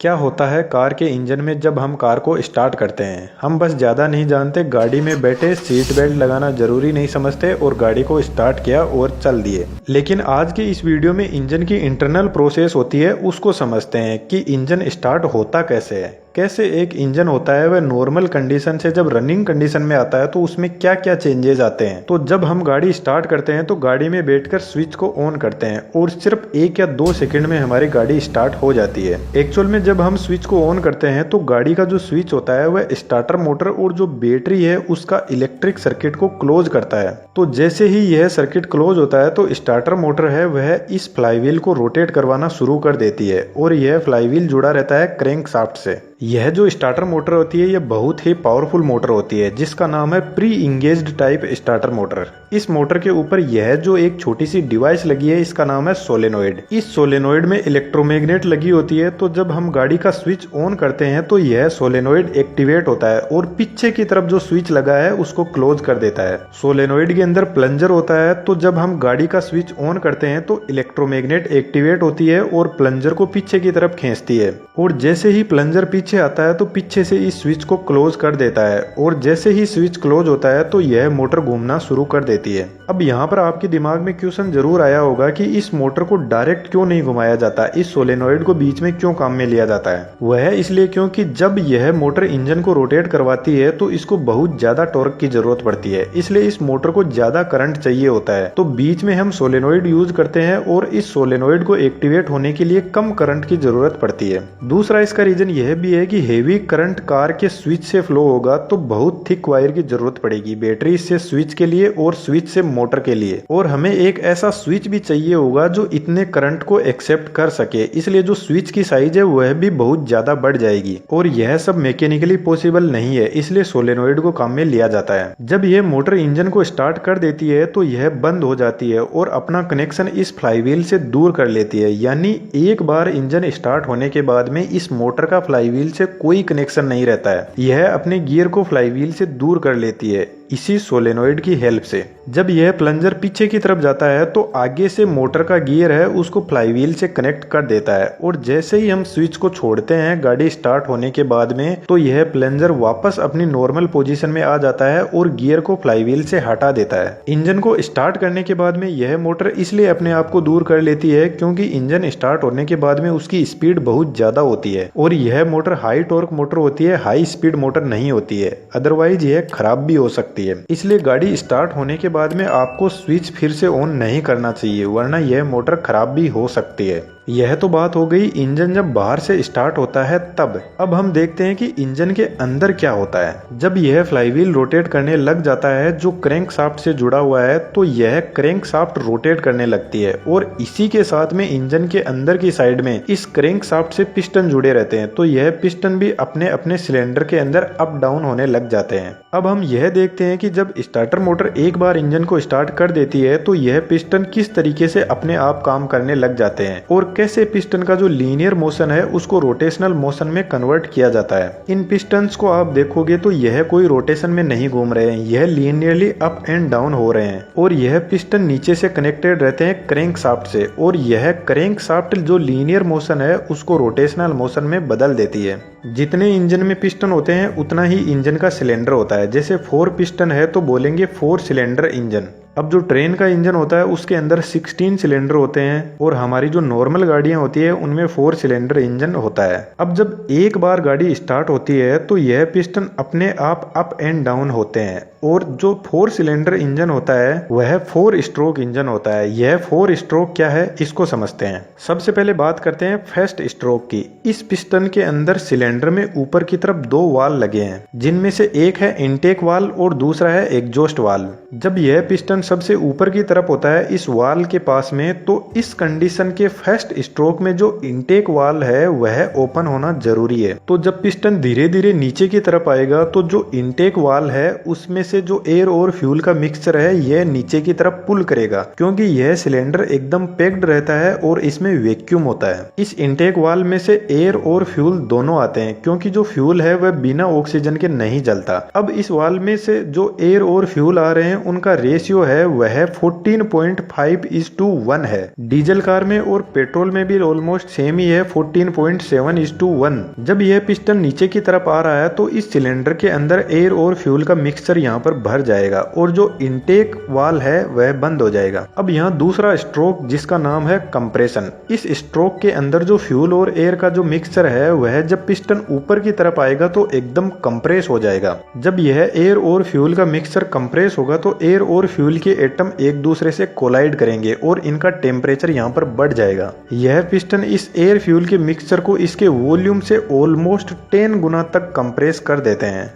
क्या होता है कार के इंजन में जब हम कार को स्टार्ट करते हैं। हम बस ज़्यादा नहीं जानते, गाड़ी में बैठे सीट बेल्ट लगाना जरूरी नहीं समझते और गाड़ी को स्टार्ट किया और चल दिए। लेकिन आज की इस वीडियो में इंजन की इंटरनल प्रोसेस होती है, उसको समझते हैं कि इंजन स्टार्ट होता कैसे है। कैसे एक इंजन होता है वह नॉर्मल कंडीशन से जब रनिंग कंडीशन में आता है तो उसमें क्या क्या चेंजेस आते हैं। तो जब हम गाड़ी स्टार्ट करते हैं तो गाड़ी में बैठकर स्विच को ऑन करते हैं और सिर्फ 1 या 2 सेकंड में हमारी गाड़ी स्टार्ट हो जाती है। एक्चुअल में जब हम स्विच को ऑन करते हैं तो गाड़ी का जो स्विच होता है वह स्टार्टर मोटर और जो बैटरी है उसका इलेक्ट्रिक सर्किट को क्लोज करता है। तो जैसे ही यह सर्किट क्लोज होता है तो स्टार्टर मोटर है वह इस फ्लाईव्हील को रोटेट करवाना शुरू कर देती है और यह फ्लाईव्हील जुड़ा रहता है क्रैंक शाफ्ट से। यह जो स्टार्टर मोटर होती है यह बहुत ही पावरफुल मोटर होती है जिसका नाम है pre engaged type starter motor. इस मोटर के ऊपर यह जो एक छोटी सी डिवाइस लगी है इसका नाम है सोलेनोइड। इस सोलेनोइड में इलेक्ट्रोमैग्नेट लगी होती है, तो जब हम गाड़ी का स्विच ऑन करते हैं तो यह सोलेनोइड एक्टिवेट होता है और पीछे की तरफ जो स्विच लगा है उसको क्लोज कर देता है। सोलेनोइड के अंदर प्लंजर होता है, तो जब हम गाड़ी का स्विच ऑन करते हैं तो इलेक्ट्रोमैग्नेट एक्टिवेट होती है और प्लंजर को पीछे की तरफ खींचती है और जैसे ही प्लंजर पीछे आता है तो पीछे से इस स्विच को क्लोज कर देता है और जैसे ही स्विच क्लोज होता है तो यह मोटर घूमना शुरू कर देती है। अब यहाँ पर आपके दिमाग में क्वेश्चन जरूर आया होगा कि इस मोटर को डायरेक्ट क्यों नहीं घुमाया जाता, इस सोलेनोइड को बीच में क्यों काम में लिया जाता है। वह इसलिए क्योंकि जब यह मोटर इंजन को रोटेट करवाती है तो इसको बहुत ज्यादा टॉर्क की जरूरत पड़ती है, इसलिए इस मोटर को ज्यादा करंट चाहिए होता है। तो बीच में हम सोलेनोइड यूज करते हैं और इस सोलेनोइड को एक्टिवेट होने के लिए कम करंट की जरूरत पड़ती है। दूसरा इसका रीजन यह भी है कि हेवी करंट कार के स्विच से फ्लो होगा तो बहुत थिक वायर की जरूरत पड़ेगी, बैटरी से स्विच के लिए और स्विच से मोटर के लिए, और हमें एक ऐसा स्विच भी चाहिए होगा जो इतने करंट को एक्सेप्ट कर सके, इसलिए जो स्विच की साइज है वह भी बहुत ज्यादा बढ़ जाएगी और यह सब मैकेनिकली पॉसिबल नहीं है, इसलिए सोलेनोइड को काम में लिया जाता है। जब यह मोटर इंजन को स्टार्ट कर देती है तो यह बंद हो जाती है और अपना कनेक्शन इस फ्लाईव्हील से दूर कर लेती है, यानी एक बार इंजन स्टार्ट होने के बाद में इस मोटर का फ्लाईव्हील से कोई कनेक्शन नहीं रहता है। यह अपने गियर को फ्लाईव्हील से दूर कर लेती है इसी सोलेनोइड की हेल्प से। जब यह प्लंजर पीछे की तरफ जाता है तो आगे से मोटर का गियर है उसको फ्लाईव्हील से कनेक्ट कर देता है और जैसे ही हम स्विच को छोड़ते हैं गाड़ी स्टार्ट होने के बाद में तो यह प्लंजर वापस अपनी नॉर्मल पोजीशन में आ जाता है और गियर को फ्लाईव्हील से हटा देता है। इंजन को स्टार्ट करने के बाद में यह मोटर इसलिए अपने आप को दूर कर लेती है क्योंकि इंजन स्टार्ट होने के बाद में उसकी स्पीड बहुत ज्यादा होती है और यह मोटर हाई टॉर्क मोटर होती है, हाई स्पीड मोटर नहीं होती है, अदरवाइज यह खराब भी हो सकती है। इसलिए गाड़ी स्टार्ट होने के बाद में आपको स्विच फिर से ऑन नहीं करना चाहिए, वरना यह मोटर खराब भी हो सकती है। यह तो बात हो गई इंजन जब बाहर से स्टार्ट होता है तब। अब हम देखते हैं कि इंजन के अंदर क्या होता है। जब यह फ्लाईव्हील रोटेट करने लग जाता है जो क्रैंक शाफ्ट से जुड़ा हुआ है तो यह क्रैंक शाफ्ट रोटेट करने लगती है और इसी के साथ में इंजन के अंदर की साइड में इस क्रैंक शाफ्ट से पिस्टन जुड़े रहते हैं, तो यह पिस्टन भी अपने अपने सिलेंडर के अंदर अप डाउन होने लग जाते हैं। अब हम यह देखते हैं कि जब स्टार्टर मोटर एक बार इंजन को स्टार्ट कर देती है तो यह पिस्टन किस तरीके से अपने आप काम करने लग जाते हैं और कैसे पिस्टन का जो लीनियर मोशन है उसको रोटेशनल मोशन में कन्वर्ट किया जाता है। इन पिस्टन्स को आप देखोगे तो यह कोई रोटेशन में नहीं घूम रहे हैं, यह लीनियरली अप एंड डाउन हो रहे हैं और यह पिस्टन नीचे से कनेक्टेड रहते हैं क्रैंक शाफ्ट से और यह क्रैंक शाफ्ट जो लीनियर मोशन है उसको रोटेशनल मोशन में बदल देती है। जितने इंजन में पिस्टन होते हैं उतना ही इंजन का सिलेंडर होता है। जैसे 4 पिस्टन है तो बोलेंगे 4 सिलेंडर इंजन। अब जो ट्रेन का इंजन होता है उसके अंदर 16 सिलेंडर होते हैं और हमारी जो नॉर्मल गाड़ियां होती है उनमें 4 सिलेंडर इंजन होता है। अब जब एक बार गाड़ी स्टार्ट होती है तो यह पिस्टन अपने आप अप एंड डाउन होते हैं और जो 4 सिलेंडर इंजन होता है वह 4 स्ट्रोक इंजन होता है। यह 4 स्ट्रोक क्या है इसको समझते हैं। सबसे पहले बात करते हैं फर्स्ट स्ट्रोक की। इस पिस्टन के अंदर सिलेंडर में ऊपर की तरफ 2 वाल्व लगे हैं जिनमें से एक है इनटेक वाल्व और दूसरा है एग्जॉस्ट वाल्व। जब यह पिस्टन सबसे ऊपर की तरफ होता है इस वाल्व के पास में तो इस कंडीशन के फर्स्ट स्ट्रोक में जो इनटेक वाल्व है वह ओपन होना जरूरी है। तो जब पिस्टन धीरे धीरे नीचे की तरफ आएगा तो जो इनटेक वाल्व है उसमें से से जो एयर और फ्यूल का मिक्सचर है यह नीचे की तरफ पुल करेगा, क्योंकि यह सिलेंडर एकदम पैक्ड रहता है और इसमें वैक्यूम होता है। इस इनटेक वाल्व में से एयर और फ्यूल दोनों आते हैं, क्योंकि जो फ्यूल है वह बिना ऑक्सीजन के नहीं जलता। अब इस वाल्व में से जो एयर और फ्यूल आ रहे हैं उनका रेशियो है वह 14.5:1 है। डीजल कार में और पेट्रोल में भी ऑलमोस्ट सेम ही है, 14.7:1। जब यह पिस्टन नीचे की तरफ आ रहा है तो इस सिलेंडर के अंदर एयर और फ्यूल का मिक्सचर यहाँ पर भर जाएगा और जो इनटेक वाल्व है वह बंद हो जाएगा। अब यहाँ दूसरा स्ट्रोक जिसका नाम है कंप्रेशन। इस स्ट्रोक के अंदर जो फ्यूल और एयर का जो मिक्सचर है वह जब पिस्टन ऊपर की तरफ आएगा तो एकदम कंप्रेस हो जाएगा। जब यह एयर और फ्यूल का मिक्सचर कंप्रेस होगा तो एयर और फ्यूल के एटम एक दूसरे से कोलाइड करेंगे और इनका टेम्परेचर यहाँ पर बढ़ जाएगा। यह पिस्टन इस एयर फ्यूल के मिक्सचर को इसके वॉल्यूम से ऑलमोस्ट 10 गुना तक कंप्रेस कर देते हैं।